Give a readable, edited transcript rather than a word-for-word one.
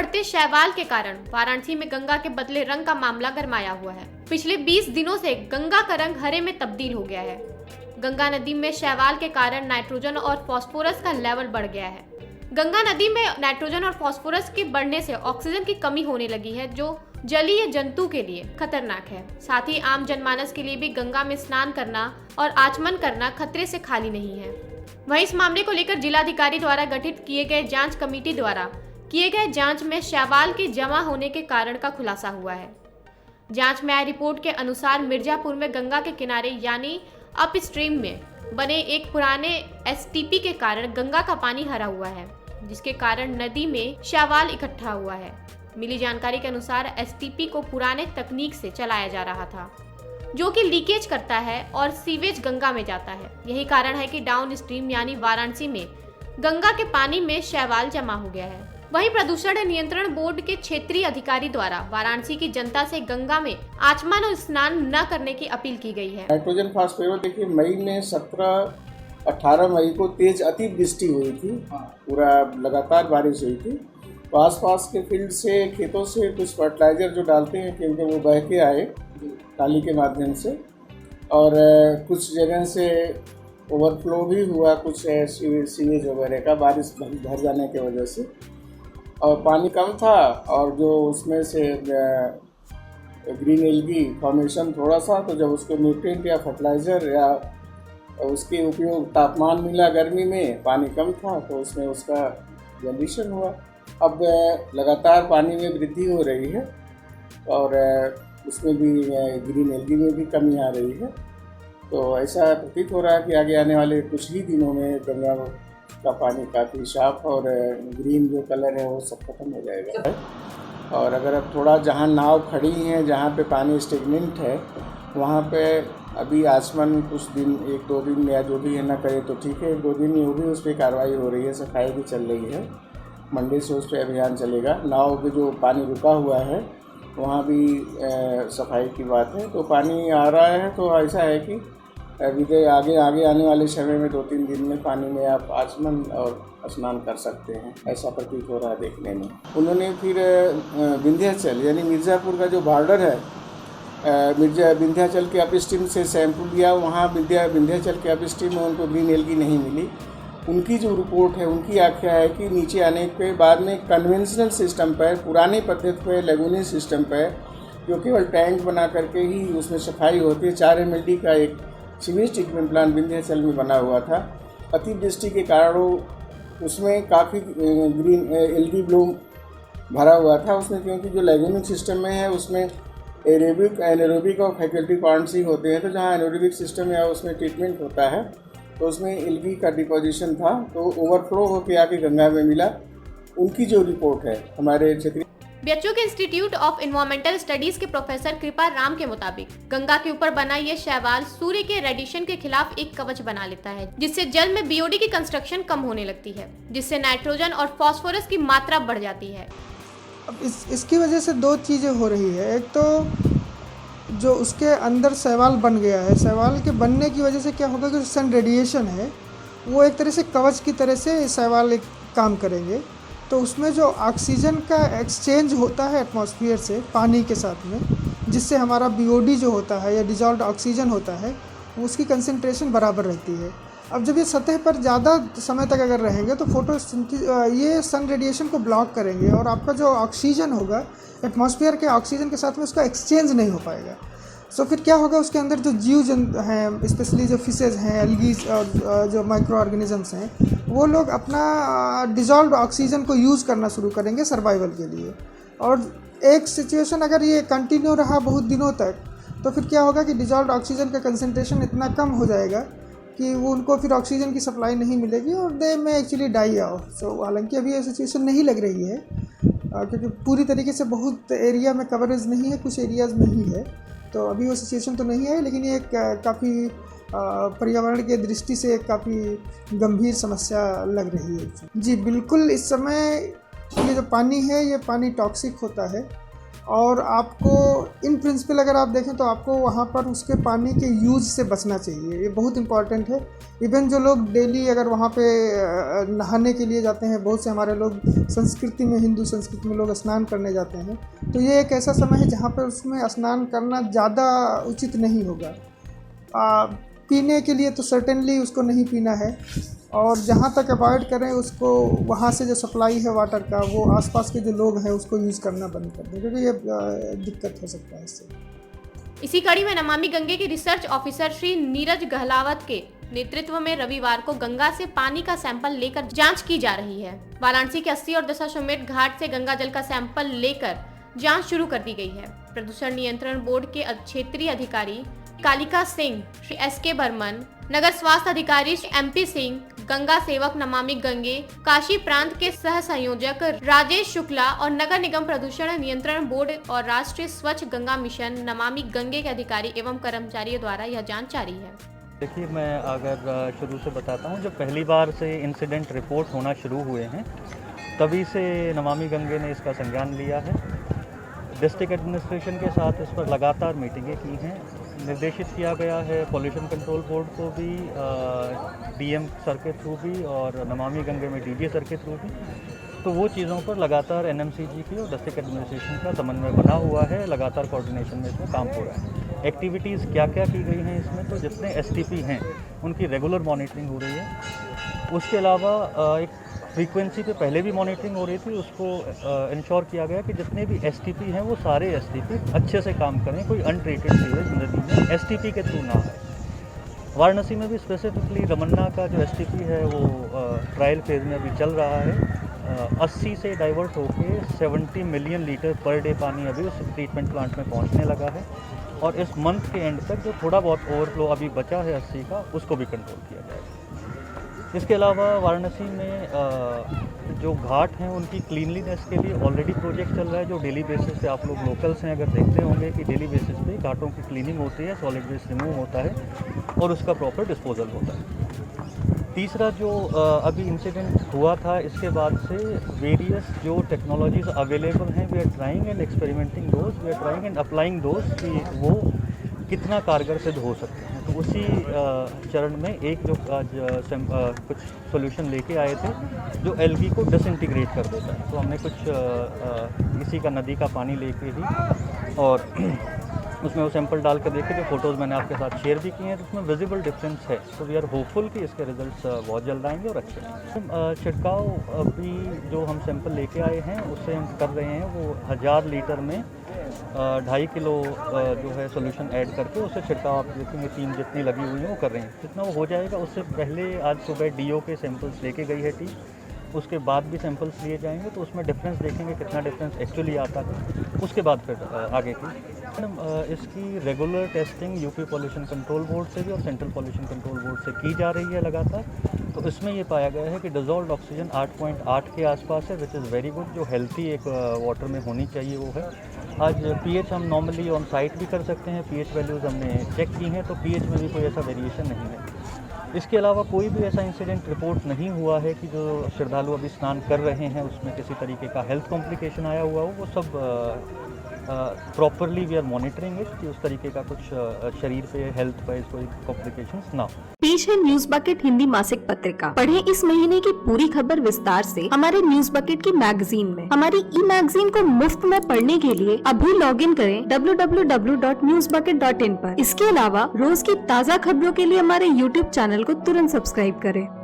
बढ़ते शैवाल के कारण वाराणसी में गंगा के बदले रंग का मामला गरमाया हुआ है। पिछले 20 दिनों से गंगा का रंग हरे में तब्दील हो गया है। गंगा नदी में शैवाल के कारण नाइट्रोजन और फास्फोरस का लेवल बढ़ गया है। गंगा नदी में नाइट्रोजन और फास्फोरस के बढ़ने से ऑक्सीजन की कमी होने लगी है, जो जलीय जंतु के लिए खतरनाक है। साथ ही आम जनमानस के लिए भी गंगा में स्नान करना और आचमन करना खतरे से खाली नहीं है। वहीं इस मामले को लेकर जिलाधिकारी द्वारा गठित किए गए जांच कमेटी द्वारा किए गए जांच में शैवाल के जमा होने के कारण का खुलासा हुआ है। जांच में आई रिपोर्ट के अनुसार मिर्जापुर में गंगा के किनारे यानी अपस्ट्रीम में बने एक पुराने एसटीपी के कारण गंगा का पानी हरा हुआ है, जिसके कारण नदी में शैवाल इकट्ठा हुआ है। मिली जानकारी के अनुसार एसटीपी को पुराने तकनीक से चलाया जा रहा था, जो कि लीकेज करता है और सीवेज गंगा में जाता है। यही कारण है कि डाउन स्ट्रीम यानी वाराणसी में गंगा के पानी में शैवाल जमा हो गया है। वहीं प्रदूषण नियंत्रण बोर्ड के क्षेत्रीय अधिकारी द्वारा वाराणसी की जनता से गंगा में आचमन और स्नान न करने की अपील की गई है। नाइट्रोजन फास्फोरस देखिए, मई में 17-18 मई को तेज अतिवृष्टि हुई थी, पूरा लगातार बारिश हुई थी। तो आसपास के फील्ड से, खेतों से कुछ फर्टिलाइजर जो डालते हैं क्योंकि वो बह के आए नाली के माध्यम से, और कुछ जगह से ओवरफ्लो भी हुआ, कुछ सीवेज वगैरह का बारिश भर जाने की वजह से, और पानी कम था और जो उसमें से ग्रीन एल्गी फॉर्मेशन थोड़ा सा, तो जब उसको न्यूट्रिएंट या फर्टिलाइज़र या उसके उपयोग तापमान मिला गर्मी में, पानी कम था तो उसमें उसका जनरेशन हुआ। अब लगातार पानी में वृद्धि हो रही है और उसमें भी ग्रीन एल्गी में भी कमी आ रही है। तो ऐसा प्रतीत हो रहा है कि आगे आने वाले कुछ ही दिनों में गंगा का पानी काफ़ी साफ और ग्रीन जो कलर है वो सब खत्म हो जाएगा। और अगर अब थोड़ा जहाँ नाव खड़ी हैं, जहाँ पे पानी स्टेगनेंट है, वहाँ पे अभी आचमन कुछ दिन, 1-2 दिन या जो भी है ना करे तो ठीक है। 1-2 दिन वो भी उस पर कार्रवाई हो रही है, सफाई भी चल रही है। मंडे से उस पर अभियान चलेगा। नाव पे जो पानी रुका हुआ है वहाँ भी सफाई की बात है। तो पानी आ रहा है, तो ऐसा है कि अभी आगे आने वाले समय में 2-3 दिन में पानी में आप आचमन और स्नान कर सकते हैं, ऐसा प्रतीत हो रहा है देखने में। उन्होंने फिर विंध्याचल यानी मिर्ज़ापुर का जो बॉर्डर है, विंध्याचल के अपस्ट्रीम से सैंपल लिया। वहाँ विंध्याचल के अपस्ट्रीम में उनको ग्रीन एल्गी नहीं मिली। उनकी जो रिपोर्ट है, उनकी आख्या है कि नीचे आने के बाद में कन्वेंशनल सिस्टम पर, पुरानी पद्धति पर, लेगुनी सिस्टम पर, जो केवल टैंक बना करके ही उसमें सफाई होती है। 4 MLD का एक सीवेज ट्रीटमेंट प्लांट विंध्याचल में बना हुआ था। अतिवृष्टि के कारण उसमें काफ़ी ग्रीन एल्गी ब्लूम भरा हुआ था उसमें, क्योंकि जो लेगुनिक सिस्टम में है उसमें एरोबिक, एनारोबिक और फैकल्टी प्लांट्स ही होते हैं। तो जहाँ एनारोबिक सिस्टम या उसमें ट्रीटमेंट होता है तो उसमें एल्गी का डिपोजिशन था, तो ओवरफ्लो होकर आके गंगा में मिला। उनकी जो रिपोर्ट है हमारे क्षेत्रीय बीएचयू के इंस्टीट्यूट ऑफ एनवायरमेंटल स्टडीज के प्रोफेसर कृपा राम के मुताबिक गंगा के ऊपर बना ये शैवाल सूर्य के रेडिएशन के खिलाफ एक कवच बना लेता है, जिससे जल में बीओडी की कंस्ट्रक्शन कम होने लगती है, जिससे नाइट्रोजन और फास्फोरस की मात्रा बढ़ जाती है। अब इसकी वजह से 2 चीज़ें हो रही है। एक तो जो उसके अंदर शैवाल बन गया है, शैवाल के बनने की वजह से क्या होगा कि सन रेडिएशन है वो एक तरह से कवच की तरह से शैवाल एक काम करेंगे। तो उसमें जो ऑक्सीजन का एक्सचेंज होता है एटमॉस्फेयर से पानी के साथ में, जिससे हमारा बीओडी जो होता है या डिजॉल्व्ड ऑक्सीजन होता है, उसकी कंसंट्रेशन बराबर रहती है। अब जब ये सतह पर ज़्यादा समय तक अगर रहेंगे तो ये सन रेडिएशन को ब्लॉक करेंगे और आपका जो ऑक्सीजन होगा एटमॉस्फेयर के ऑक्सीजन के साथ में उसका एक्सचेंज नहीं हो पाएगा। सो फिर क्या होगा, उसके अंदर जो जीव जंतु हैं, स्पेशली जो फिशेज हैं, एल्गीज और जो माइक्रो ऑर्गेनिजम्स हैं, वो लोग अपना डिजॉल्व्ड ऑक्सीजन को यूज़ करना शुरू करेंगे सर्वाइवल के लिए। और एक सिचुएशन अगर ये कंटिन्यू रहा बहुत दिनों तक, तो फिर क्या होगा कि डिजॉल्व्ड ऑक्सीजन का कंसंट्रेशन इतना कम हो जाएगा कि वो उनको फिर ऑक्सीजन की सप्लाई नहीं मिलेगी और दे में एक्चुअली डाई आउट। सो हालांकि अभी ये सिचुएशन नहीं लग रही है, क्योंकि पूरी तरीके से बहुत एरिया में कवरेज नहीं है, कुछ एरियाज़ में ही है, तो अभी वो सिचुएशन तो नहीं है। लेकिन ये काफ़ी पर्यावरण के दृष्टि से काफ़ी गंभीर समस्या लग रही है। जी बिल्कुल, इस समय ये जो पानी है, ये पानी टॉक्सिक होता है और आपको इन प्रिंसिपल अगर आप देखें तो आपको वहाँ पर उसके पानी के यूज़ से बचना चाहिए, ये बहुत इंपॉर्टेंट है। इवन जो लोग डेली अगर वहाँ पे नहाने के लिए जाते हैं, बहुत से हमारे लोग संस्कृति में, हिंदू संस्कृति में लोग स्नान करने जाते हैं, तो ये एक ऐसा समय है जहाँ पर उसमें स्नान करना ज़्यादा उचित नहीं होगा। पीने के लिए तो सर्टेनली उसको नहीं पीना है, और जहाँ तक अवॉइड करें उसको, वहाँ से जो सप्लाई है वाटर का वो आसपास के जो लोग हैं उसको यूज़ करना बंद कर दें, क्योंकि ये दिक्कत हो सकता है इससे। इसी कड़ी में नमामि गंगे के रिसर्च ऑफिसर श्री नीरज गहलावत के नेतृत्व में रविवार को गंगा से पानी का सैंपल लेकर जांच की जा रही है। वाराणसी के 80 और दशाश्वमेध घाट से गंगा जल का सैंपल लेकर जांच शुरू कर दी गई है। प्रदूषण नियंत्रण बोर्ड के क्षेत्रीय अधिकारी कालिका सिंह, श्री SK बर्मन, नगर स्वास्थ्य अधिकारी श्री MP सिंह, गंगा सेवक नमामि गंगे काशी प्रांत के सह संयोजक राजेश शुक्ला और नगर निगम प्रदूषण नियंत्रण बोर्ड और राष्ट्रीय स्वच्छ गंगा मिशन नमामि गंगे के अधिकारी एवं कर्मचारियों द्वारा यह जांच जारी है। देखिए, मैं अगर शुरू से बताता हूँ, जब पहली बार से इंसिडेंट रिपोर्ट होना शुरू हुए हैं तभी से नमामि गंगे ने इसका संज्ञान लिया है। डिस्ट्रिक्ट एडमिनिस्ट्रेशन के साथ इस पर लगातार मीटिंगें की हैं। निर्देशित किया गया है पॉल्यूशन कंट्रोल बोर्ड को भी, DM सर के थ्रू भी और नमामि गंगे में DG सर के थ्रू भी, तो वो चीज़ों पर लगातार NMCG की और डिस्ट्रिक्ट एडमिनिस्ट्रेशन का समन्वय बना हुआ है। लगातार कोऑर्डिनेशन में इसमें काम हो रहा है। एक्टिविटीज़ क्या क्या की गई हैं इसमें, तो जितने STP हैं उनकी रेगुलर मॉनिटरिंग हो रही है। उसके अलावा एक फ्रीक्वेंसी पे पहले भी मॉनिटरिंग हो रही थी, उसको इंश्योर किया गया कि जितने भी STP हैं वो सारे STP अच्छे से काम करें, कोई अनट्रीटेड सीवेज नदी में STP के थ्रू ना आए। वाराणसी में भी स्पेसिफिकली रमन्ना का जो STP है वो ट्रायल फेज में अभी चल रहा है। 80 से डाइवर्ट होके 70 मिलियन लीटर पर डे पानी अभी उस ट्रीटमेंट प्लांट में पहुंचने लगा है, और इस मंथ के एंड तक जो थोड़ा बहुत ओवरफ्लो अभी बचा है 80 का, उसको भी कंट्रोल किया जाएगा। इसके अलावा वाराणसी में जो घाट हैं उनकी क्लीनलीनेस के लिए ऑलरेडी प्रोजेक्ट चल रहा है, जो डेली बेसिस पे आप लोग लोकल्स हैं अगर देखते होंगे कि डेली बेसिस पे घाटों की क्लीनिंग होती है, सॉलिड वेस्ट रिमूव होता है और उसका प्रॉपर डिस्पोजल होता है। तीसरा जो अभी इंसिडेंट हुआ था, इसके बाद से वेरियस जो टेक्नोलॉजीज अवेलेबल हैं, we are trying and experimenting those, we are trying and applying those कि वो कितना कारगर सिद्ध हो सकते हैं। तो उसी चरण में एक जो आज कुछ सोल्यूशन लेके आए थे जो एल्गी को डिसइंटीग्रेट कर देता है, तो हमने कुछ इसी का नदी का पानी लेके ही और उसमें वो सैंपल डाल कर देखे, जो फोटोज़ मैंने आपके साथ शेयर भी किए हैं, तो उसमें विजिबल डिफरेंस है। तो वी आर होपफुल कि इसके रिजल्ट्स बहुत जल्द आएंगे और अच्छे हैं। छिड़काव अभी जो हम सैंपल लेके आए हैं उससे हम कर रहे हैं, वो 1000 लीटर में 2.5 किलो जो है सोल्यूशन ऐड करके उससे छिड़काव आप देखेंगे टीम जितनी लगी हुई है वो कर रही है, जितना वो हो जाएगा। उससे पहले आज सुबह DO के सैंपल्स लेके गई है टीम, उसके बाद भी सैंपल्स लिए जाएंगे, तो उसमें डिफरेंस देखेंगे कितना डिफरेंस एक्चुअली आता है, उसके बाद फिर आगे की। मैडम, इसकी regular testing UP pollution control board से भी और सेंट्रल पॉल्यूशन कंट्रोल बोर्ड से की जा रही है लगातार। तो इसमें ये पाया गया है कि डिज़ोल्व्ड ऑक्सीजन 8.8 के आसपास है, विच इज़ वेरी गुड। जो हेल्थी एक वाटर में होनी चाहिए वो है। आज pH हम नॉर्मली ऑन साइट भी कर सकते हैं, pH वैल्यूज़ हमने चेक की हैं, तो pH में भी कोई ऐसा वेरिएशन नहीं है। इसके अलावा कोई भी ऐसा इंसिडेंट रिपोर्ट नहीं हुआ है कि जो श्रद्धालु अभी स्नान कर रहे हैं उसमें किसी तरीके का हेल्थ कॉम्प्लिकेशन आया हुआ हो। वो सब properly we are monitoring it कि उस तरीके का कुछ शरीर पे हेल्थ वाइज कोई कॉम्प्लिकेशंस ना हो। पेश है न्यूज बकेट हिंदी मासिक पत्रिका। पढ़ें इस महीने की पूरी खबर विस्तार से हमारे न्यूज बकेट की मैगजीन में। हमारी ई मैगजीन को मुफ्त में पढ़ने के लिए अभी लॉग इन करें www.newsbucket.in पर। इसके अलावा रोज की ताज़ा खबरों के लिए हमारे YouTube चैनल को तुरंत सब्सक्राइब करें।